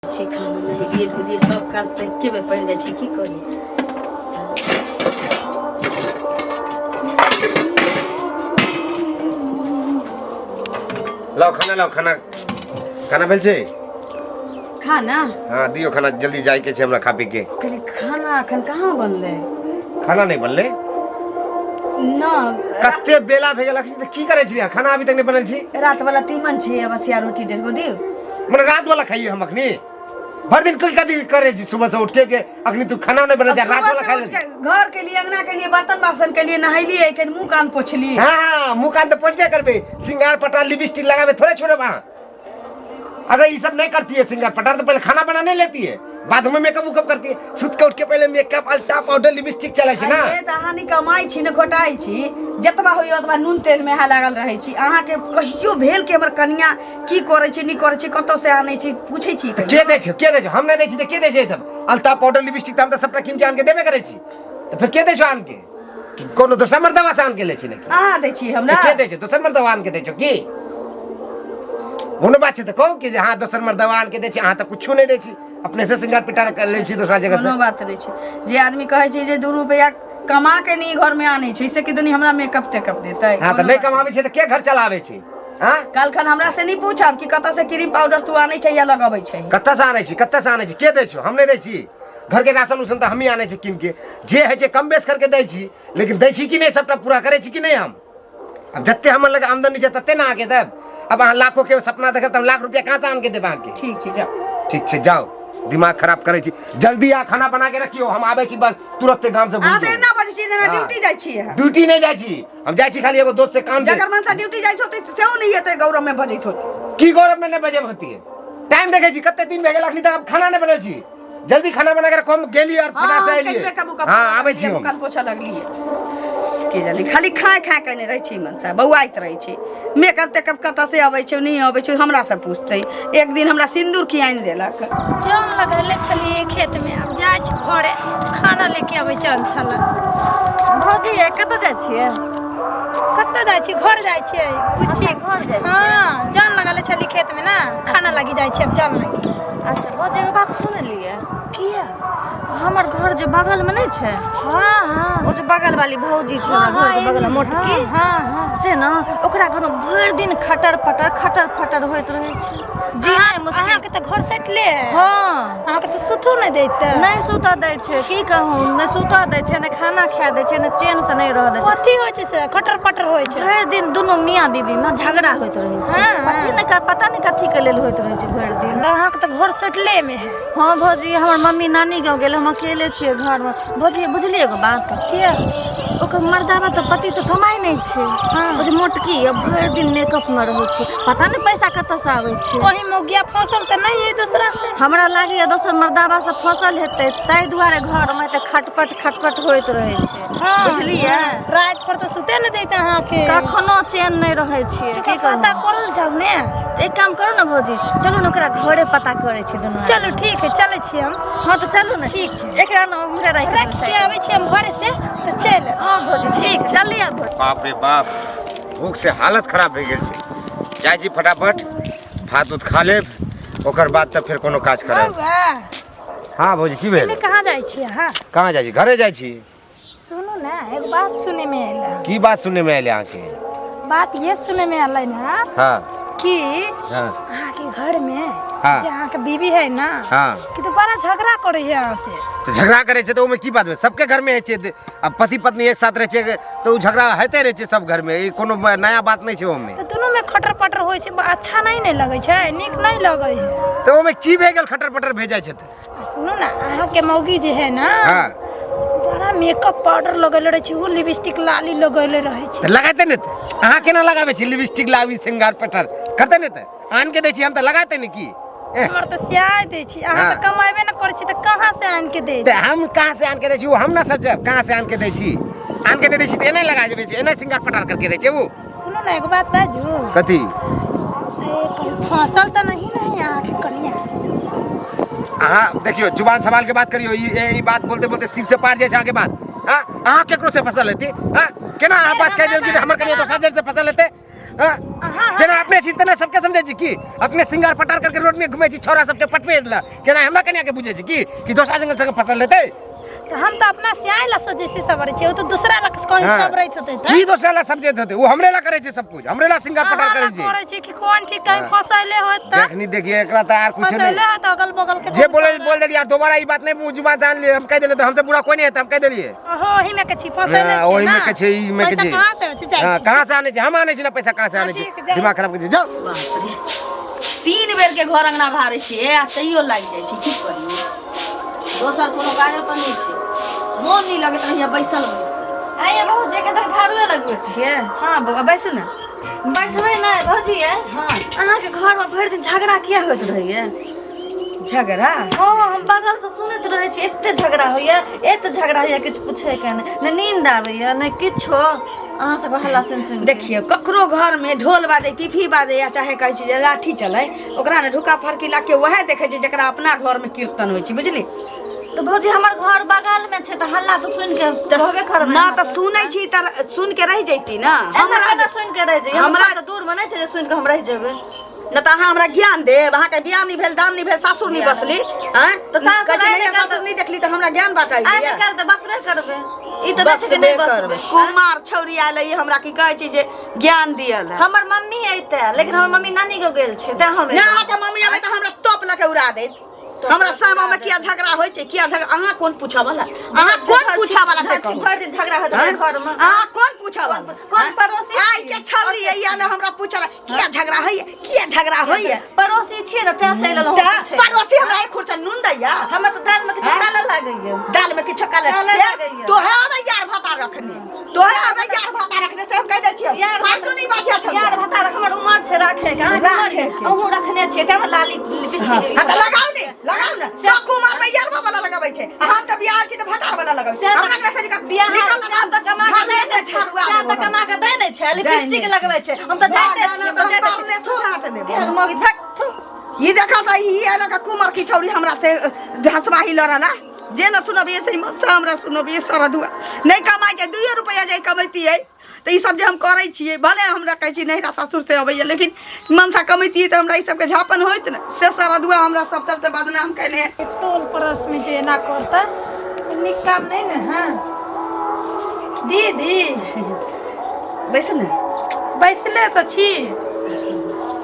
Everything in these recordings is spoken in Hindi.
धीरे धीरे सब काज तके में पड़ जाए की करी। लाओ खाना खाना भेल छै खाना। हाँ दियो खाना जल्दी जाए के छै हमरा खा पी के। कहली खाना अखन कहाँ बनले? खाना नहीं बनले ना कते बेला भे गेल त की करे छी खाना अभी तक नहीं बनल छी। रात वाला तीमन छै बसिया रोटी डेढ़ गो दियो मने रात वाला खाइए हम अखनी भर दिन कोई कदी करे छी सुबह से उठ के अखनी तू खाना नहीं बनल जा रात वाला खा ले। घर के लिए अंगना के लिए बर्तन बासन के लिए नहाइलिए के मुंह कान पोछली। हां मुंह कान तो पोछबे करबे सिंगार पटार लिपस्टिक लगावे थोड़े छोड़े वहां। अगर ये सब नहीं करती है सिंगार पटार तो पहले खाना बनाने लेती है बाद में मेकअप उकअप करती है। सुत के उठ के पहले मेकअप अल्टा पाउडर लिपस्टिक चले छी ना। ए दहानी कमाई छी न खोटाई छी जतबा होय ओतबा नून तेल में हा लागल रहे छी। अहाँ के कहियो भेल के हमर कन्या की करे छी नहीं करे छी कतो से आनै छी पूछै छी के दै छ हम नहीं दै छी त के दै छै सब अल्टा पाउडर लिपस्टिक त हम त सबटा किन के आन के देबे करे छी त फिर के दै छ आन के कि कोनो दोसर मर्दवा से आन के ले छी नहीं। अहाँ दै छी हमरा के दै छ दोसर मर्दवा आन के दै छ की ओने बात छै त कहू कि हां दोसर मर्दवा आन के दै छी अहाँ त कुछो नहीं दै छी अपने से सिंगार पिटार कर ले छी दूसरा जगह से। कोनो बात नहीं छै जे आदमी कहै छै जे 2 रुपया कमा के नहीं घर में आने छै से किदनी हमरा मेकअप टेकअप देतै। हां त नहीं कमावे छै त के घर चलावे छै। हां कल खन हमरा से नहीं पूछब कि कत से क्रीम पाउडर तू आनै छै या लगाबै छै कत्ता से आनै छी के दै छ हम नहीं दै छी। घर के राशन उसन त हम ही आनै छी किन के जे है जे कम बेस करके दै छी लेकिन दै छी कि नहीं सबटा पूरा करे छी कि नहीं हम। अब जत्ते हमर लगे आमदनी छै तत्ते ना आके देब। अब अहाँ लाखों के सपना देखब त हम लाख रुपया कहां से आन के देब आके। ठीक छै जाओ दिमाग खराब करे छी जल्दी आ खाना बना के रखियो हम आबे छी बस तुरंत गांव से। आबे ना बजे छी ना ड्यूटी जाय छी। ड्यूटी नहीं जाय छी हम जाय छी खाली एगो दोस्त से काम जगर मन से ड्यूटी जाय होते सेहो नहीं हेते गौरव में बजैत होते की गौरव में नहीं बजे होती है। टाइम देखे छी कते दिन भे गेल अखनी तक खाना नहीं बनल छी जल्दी खाना बना के कम गेली और फटा से आइली। हां आबे छी हम कान पोछा लगली के जानी खाली खा के नहीं रह छी मन से बौआइत रह छी मेकअप तेकअप कत से आबै छै नहीं आबै छै हमरा से पूछते। एक दिन हमरा सिंदूर की आइन देलक जान लगले छलिए खेत में अब जाय छी घरे खाना लेके आबै चल छला। भौजी कत जाय छियै? कत जाय छी घर जाय छी पूछी घर जाय छी। हां जान लगले छली खेत में ना खाना लगी जाय छी अब जान लगी। अच्छा भौजी एगो बात सुनलिए किया हमर घर जे बगल में नहीं छै। हां हां ओ जे बगल वाली भौजी छै घर के बगल में मोटकी हां हां से ना ओकरा घर में भर दिन खटर पटर होइत रहे छै। जी अहाँ के त घर सेटले हां अहाँ के त सुतो नहीं दैते नहीं सुता दै छै की कहूं नहीं सुता दै छै नहीं खाना खा दै छै नहीं चैन से नहीं रह दै छै। कथी होय छै से खटर पटर होय छै भर दिन दोनों मियां बीबी में झगड़ा होइत रहे छै। पता नहीं कथी के लेल होइत रहे छै भर दिन। अहाँ के त घर सेटले में है। हां भौजी हमर मम्मी नानी गांव गेल हम अकेले छियै घर में। भौजी बुझलिए एगो बात किया ओकर मर्दावा तो पति तो कमाई नहीं छै। ओ जे मोटकी भर दिन मेकअप में रहै छै पता नहीं पैसा कत से आबै छै। कहीं मोगिया फसल त नहीं है दूसरा से हमरा लागे दोसर मर्दावा से फसल हेतै ताई दुआरे घर में त खटपट होइत रहे छै। बुझलिए रात भर त सुते न दैते अहाँ के कखनो चैन नहीं रहे छियै की पता करल जाऊ ने। एक काम करू ना भौजी चलू ना ओकरा घरे पता करे छी दोनों। चलो ठीक है चले छी हम। हां तो चलू ना ठीक छै एकरा ना उमरे रख के आबै छी हम घरे से त चल। हां भौजी ठीक जल्दी आ भौजी। बाप रे बाप भूख से हालत खराब हो गेल छै जाय जी फटाफट भात उत खा लेब ओकर बाद त फिर कोनो काज करब। हां भौजी की भेल कहां जाय छी अहाँ? कहां जाय छी घरे जाय छी। सुनो ना एक बात सुने में आइला। की बात सुनने में आइले आके? बात ये सुने में आइला ना हां कि हां अहाँ के घर में हाँ। जे अहाँ के बीवी है ना हां कि तो बड़ा झगड़ा करे है अहाँ से। तो झगड़ा करे छे तो ओमे की बात है सबके घर में है छे अब पति पत्नी एक साथ रहे छे तो झगड़ा होते रहे छे सब घर में ये कोनो नया बात नहीं छे ओमे। तो दोनों में खटर पटर होय छे अच्छा नहीं लगे छे निक नहीं लगे है। तो ओमे की भे गेल खटर पटर भेजाय छे त सुनो ना अहाँ के मौगी जे है ना हां बड़ा मेकअप पाउडर लगैले रहे छे वो लिपस्टिक लाली लगैले रहे छे। लगाते ने अहाँ केना लगाबे छी लिपस्टिक लावी सिंगार पटर करते ने त आन के दै छी हम त लगाते ने की हमर त सियाय दै छी अहाँ त कमाइबे न करै छी त कहां से आन के दै छी? हम कहां से आन के दै छी वो हम ना सजब कहां से आन के दै छी आन के दै छी त एने लगा देबे छी एने सिंगार पटार करके दै छी वो। सुनो ना एगो बात बाजू कथी कहीं फसल त नहीं अहाँ के कनिया? अहाँ देखियो जुबान संभाल के बात करियो ई बात बोलते बोलते सिर से पार जाय छै आगे बात। हां अहाँ केकरो से फसल हेती हां केना अहाँ बात कह देल कि हमर कनिया तो साजर से फसल हेते जना अपने चीज तना सबके समझे छी की अपने सिंगार पटार करके रोड में घुमे छी छोरा सबके पटवे ला केना हमरा कन्या के बुझे छी की दोसरा जंगल से फसल लेते तो हम तो अपना सियाई ला सोचे से सबरे छै, वो तो दूसरा ला कहीं सब रहत होते त की दोसरा ला समझे होते वो हमरे ला करे छै सब कुछ, हमरे ला सिंगार पटार करे छै करे छै कि कौन ठीक कहीं फसैले होत त देखनी देखिए एकरा त यार कुछ नहीं फसैले होत अगल बगल के जे बोल दे यार दोबारा ई बात नहीं मुंह जुबान जान ले हम कह देले तो हमसे बुरा कोई नहीं है हम कह देलिए ओहो ही में के छी फसैले छै ना ओही में के छै ई में के पैसा जी कहां से होय छै जाय छी कहां से आने छै हम आने छी ना पैसा कहां से आने ठीक, छै जाए। दिमाग खराब कर दे जाओ बाप रे 3 बेर के घर अंगना भारे छिए आ तैयो लाग जाइ छै की करिए दोसर कोनो काज त नहीं छै मोन नहीं लगत रहिया बैसल आइए बहुत जगह तक झाड़ू लगबै छियै हां बाबा बैसू ना बैठबै नै भौजी है हां अहाँ के घर में भरि दिन झगड़ा किया होइत रहैया झगड़ा हाँ हम बगल से सुनैत रहे छी एते झगड़ा होइया किछ पूछे के नै नींद आबैया नै किछो अहाँ सब हल्ला सुन देखिए ककरो घर में ढोल बाजे पिफी बाजे या चाहे कहै छै जे लाठी चले ओकरा ने ढुका फरकी ला के वहे देखे छै जेकरा अपना घर में कीर्तन होय छै बुझली तो भौजी हमर घर बगल में छै त हल्ला तो सुन के कहबे करबै ना त सुनै छी त सुन के रह जैती ना हमरा त सुन के रह जाय हमरा हमरा त दूर में नै छै जे सुन के हम रह जेबै न त अहाँ हमरा ज्ञान देब अहाँ के बियाह नहीं भेल दान नहीं भेल सासुर नहीं बसली हैं तो सासुर कहै छै नहीं नहीं सासुर नहीं देखली त हमरा ज्ञान बाटाई आइ दिया कर त बसबे करबै ई त नै छै कि नै बसबै कुमार छौरी आयल है हमरा की कहै छै जे ज्ञान दियल है हमर मम्मी ऐते लेकिन हमर मम्मी नानी के गेल छै त हम ना अहाँ के मम्मी आबै त हमरा टॉप लके उड़ा देत हमरा सामा में किया झगड़ा होय छै किया झगड़ा अहाँ कोन पूछा वाला अहाँ कोन पूछा वाला से कहू भरि दिन झगड़ा होत है घर में अहाँ कोन पूछा वाला कौन पड़ोसी आई के छौरी आयल हमरा पूछला किया झगड़ा होय पड़ोसी छियै न तें चलि एलहुं पड़ोसी हमरा एक खुरचा नून दैया हम त दाल में किछु डाल लागैया दाल में किछु काले तोहे आबे यार भाता रखने तोहे आबे यार भाता रखने से हम कह दे छियै यार तू नहीं बाछा छ यार भाता रख हमर उमर छै राखे के अहू रखने छियै त लाली लिपस्टिक त लगाउ ने से कुमार में यार वाला लगाबै छै हम त बियाह छी त भाता वाला लगाबै छै हमरा के से बियाह निकल त कमा के दे नै छै त कमा के दे नै छै लिपस्टिक लगबै छै हम त जाते छियै त जाते छियै मगी फक ई देखा त ई आला का कुमार की छौरी हमरा से ढसवाही लड़ला जे न सुनबे से मत हमरा सुनबे सारा दुआ नहीं कमाई छै 2 रुपया जे कमैती है त ई सब जे हम करै छियै भले हमरा कहै छी नहिरा ससुर से अबैया लेकिन मनसा कमैती त हमरा ई सब के झापन होइत न से सारा दुआ हमरा सब तरह से बदनाम कने टोल परस में जे ना करता निक काम नहीं न हां दीदी बैस न बैसले त छी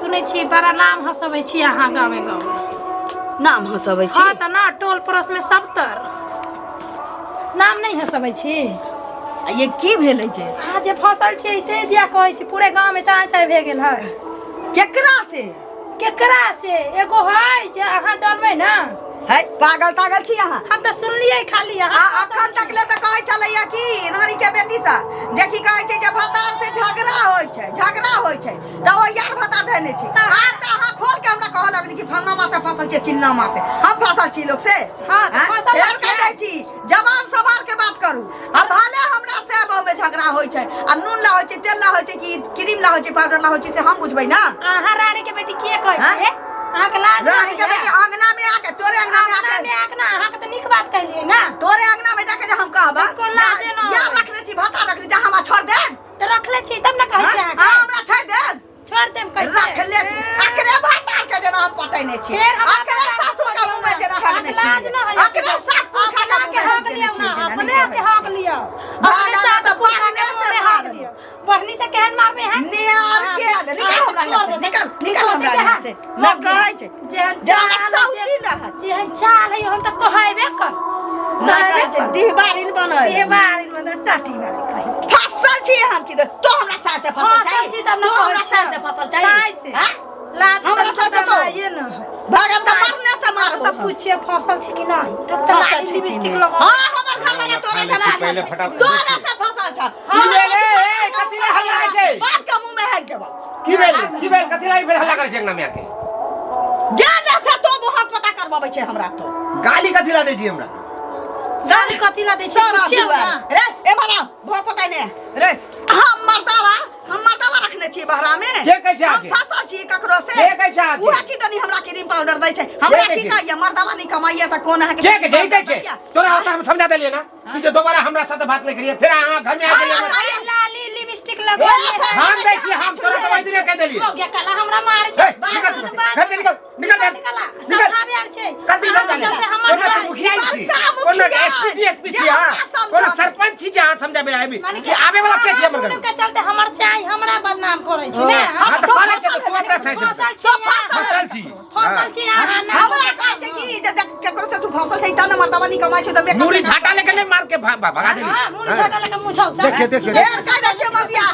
सुनै छी बड़ा नाम हसबै छी अहाँ गावे नाम हसबै छी हां त ना टोल परस में सब तर नाम नहीं हसबै छी ये की भेलै जे अहाँ जे फसल छी ते दिया कहै छी पूरे गांव में चाय चाय भे गेल है केकरा से एगो है जे अहाँ जानबै ना है पागल छी अहाँ हम त सुनलियै खाली अहाँ अखन तक ले त कहै छलैया कि नानी के बेटी सा जे की कहै छै जे भतार से झगड़ा होय छै त ओ यार भतार धैने छी आ त अहाँ खोल के हमरा कहऽ लगनी कि फलना मा से फसल छै चिन्ना मा से हम फसल छी लोग से हां फसल कह दै छी जवान सवार के बात करू आ भाले हमरा से बहु में झगड़ा होय छै आ नून ला होय छै तेल ला होय छै कि क्रीम ला होय छै पाउडर ला होय छै से हम बुझबै ना अहाँ रानी के बेटी के कहै छै अहाँ के लाज रानी के बेटी अंगना में आके तोरे अंगना में आके ना अहाँ के त नीक बात कहलियै ना तोरे अंगना में जाके जे हम कहबा को लाज ना यार रखले छी भाता रखले जा हमरा छोड़ दे त रखले छी तब ना कहै छी अहाँ के हमरा छोड़ दे छोड़ देम कैसे रखले छी अकरे भाता के जेना हम पटैने छी अकरे सासू के मुंह में जेना हगने छी लाज ना है अकरे साथ पुरखा के हक लियो ना अपने के हक लियो अपने साथ पुरखा के मुंह में हक लियो पढ़नी से केहन मारबे है नियार के निकल हमरा घर से निकल हमरा घर से न कहै छै जरा सौती न है जे चाल है हम त कहैबे कर न कहै छै दीवारिन बनल दीवारिन बनल टाटी वाली कहि फसल छी हम की तो हमरा साथ से फसल छै तब न हमरा साथ से फसल छै हां लाज हमरा साथ से तो ये न भागन त पटने से मारबो तब पूछिए फसल छै कि नहीं तब त लाइन लिपस्टिक लगा हां हमर घर वाला तोरे से पहले फटाफट तोरे से फसल छ की भेले ए कथि ला हल्ला करे छै बाप के मुंह में है देबो की भेले कथि ला फेर हल्ला करे छै अंगना में आके जाने से तो बहुत पता करबाबै छै हमरा तो गाली कथि ला दै छी हमरा सारी कथि ला दै छी पूछिए ना रे ए मारा बहुत पता नै रे हम मर्दावा रखने छी बहरा में के कहै छै आके फसल छी ककरो से के कहै छै आके उहा की दनी हमरा क्रीम पाउडर दै छै हमरा की कहैया मर्दावा नहीं कमाइया त कोन है के कहै छै तोरा हम समझा देलिए ना कि जो दोबारा हमरा साथ बात नहीं करिए फिर अहाँ घर में आ जाइए लाली लिपस्टिक लगोली हम दै छी हम तोरा दवाई दिने कह देलिए हो गया कला हमरा मारै छै निकल निकल समझाबे आल छै कथी समझाबे कोन मुखिया छी कोन एसपीडीएसपी छी कोन सरपंच छी जे अहाँ समझाबे आबी कि आबे वाला के छी हमर घर के चलते हमर से आई हमरा बदनाम करै छी ने हां त करे छै तू अपना सही फसल छी अहाँ ना हमरा कहै छै कि जे केकरो से तू फसल छै त न मर्दवा नि कमाइ छै त बेकार मुरी झाटा लेके नहीं मार के भगा देली हां मुरी झाटा लेके मुछौ देखिए ए साइड छै मबिया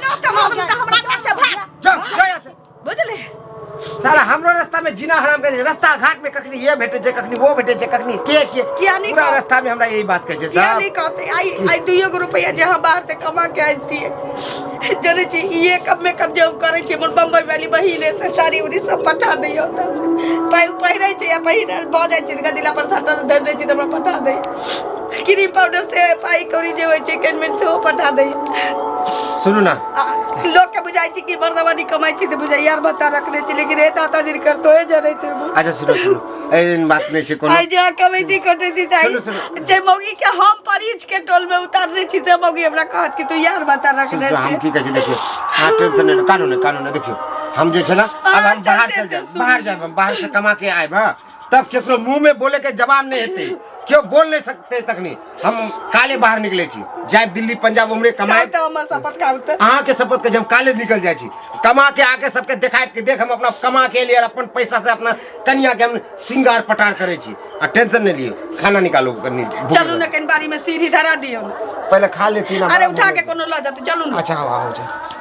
नो कमा दम त हमरा घर से भाग जा जा से बुझले साला हमरो रास्ता में जीना हराम कर रास्ता घाट में कखनी ये भेटे छै कखनी वो भेटे छै कखनी के किया नहीं पूरा रास्ता में हमरा यही बात कहै छै क्या साहब नहीं कहते आई 2 रुपया जे हम बाहर से कमा के आती है जने छी ये कब में कब जब करे छी मन बम्बई वाली बहिने से साड़ी उड़ी सब पठा दै होता से पहिरै छै या पहिरल भ जाइ छै गदिला पर सटर धर दै छी त हमरा पठा दै क्रीम पाउडर से पाई करी जे होय छै केनमेंट से वो पठा दै सुनू ना लोग के बुझाई छी कि बर्दवानी कमाई छी त बुझाई यार बता रखने छी लेकिन ए दादा दिन कर तो है जने थे अच्छा सुनो एन बात नहीं छै कोनो आई जा कमेटी कटे दी ताई सुनो। जे मौगी के हम परिच के टोल में उतारने छी से मौगी हमरा कहत कि तू यार बता रखने सुनो हम छी की कहै छी देखियो हां टेंशन नहीं कानून देखियो हम जे छै ना अब हम बाहर चल जाए बाहर जाए हम बाहर से कमा के आए हां तब केकरो मुंह में बोले के जवाब नहीं हेते क्यों बोल नहीं सकते तकनी हम काले बाहर निकले छी जाए दिल्ली पंजाब उमरे कमाए तो हमर शपथ करते अहाँ के शपथ के हम काले निकल जाए छी कमा के आके सबके दिखाए के देख हम अपना कमा के लिए अपन पैसा से अपना कन्या के हम सिंगार पटार करे छी आ टेंशन नहीं लियो खाना निकालो कनी चलू न कन बारी में सीढ़ी धरा दियो पहले खा लेती ना अरे उठा के कोनो ल जा चलू न अच्छा आओ जाए